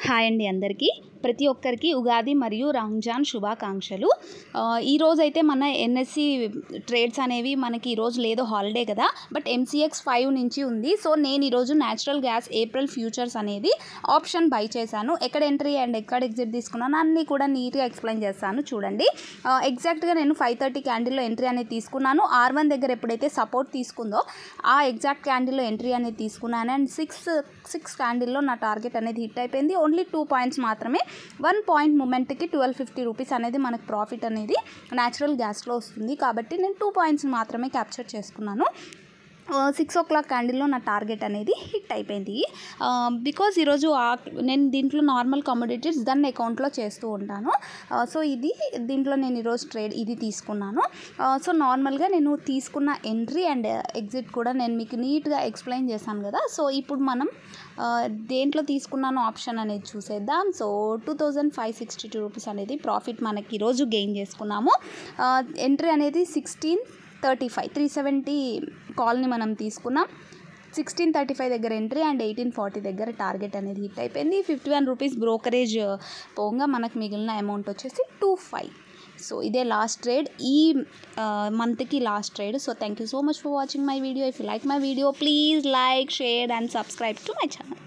Hi అండి అందరికీ. ప్రతి ఒక్కరికి ఉగాది మరియు రంజాన్ శుభాకాంక్షలు. ఈరోజైతే మన ఎన్ఎస్సి ట్రేడ్స్ అనేవి మనకి ఈరోజు లేదో హాలిడే కదా, బట్ MCX 5 నుంచి ఉంది. సో నేను ఈరోజు న్యాచురల్ గ్యాస్ ఏప్రిల్ ఫ్యూచర్స్ అనేది ఆప్షన్ బై చేశాను. ఎక్కడ ఎంట్రీ అండ్ ఎక్కడ ఎగ్జిట్ తీసుకున్నాను అన్నీ కూడా నీట్గా ఎక్స్ప్లెయిన్ చేస్తాను చూడండి. ఎగ్జాక్ట్గా నేను 5:30 క్యాండిల్లో ఎంట్రీ అనేది తీసుకున్నాను. R1 దగ్గర ఎప్పుడైతే సపోర్ట్ తీసుకుందో ఆ ఎగ్జాక్ట్ క్యాండిల్లో ఎంట్రీ అనేది తీసుకున్నాను. అండ్ సిక్స్ క్యాండిల్లో నా టార్గెట్ అనేది హిట్ అయిపోయింది. ఓన్లీ 2 పాయింట్స్ మాత్రమే. 1 పాయింట్ మూమెంట్కి 1250 రూపీస్ అనేది మనకు ప్రాఫిట్ అనేది న్యాచురల్ గ్యాస్లో వస్తుంది. కాబట్టి నేను 2 పాయింట్స్ మాత్రమే క్యాప్చర్ చేసుకున్నాను. 6 o'clock క్యాండిల్లో నా టార్గెట్ అనేది హిట్ అయిపోయింది. బికాజ్ ఈరోజు నేను దీంట్లో నార్మల్ కమోడిటీస్ దాన్ని అకౌంట్లో చేస్తూ ఉంటాను. సో దీంట్లో నేను ఈరోజు ట్రేడ్ ఇది తీసుకున్నాను. సో నార్మల్గా నేను తీసుకున్న ఎంట్రీ అండ్ ఎగ్జిట్ కూడా నేను మీకు నీట్గా ఎక్స్ప్లెయిన్ చేశాను కదా. సో ఇప్పుడు మనం దేంట్లో తీసుకున్నాను ఆప్షన్ అనేది చూసేద్దాం. సో 2562 రూపీస్ అనేది ప్రాఫిట్ మనకి ఈరోజు గెయిన్ చేసుకున్నాము. ఎంట్రీ అనేది 1635 370 కాల్ని మనం తీసుకున్నాం. 1635 దగ్గర ఎంట్రీ అండ్ 1840 దగ్గర టార్గెట్ అనేది హిట్ అయిపోయింది. 51 రూపీస్ బ్రోకరేజ్ పోగా మనకు మిగిలిన అమౌంట్ వచ్చేసి 25. సో ఇదే లాస్ట్ ట్రేడ్, ఈ మంత్కి last trade. So thank you so much for watching my video. If you like my video please like, share and subscribe to my channel.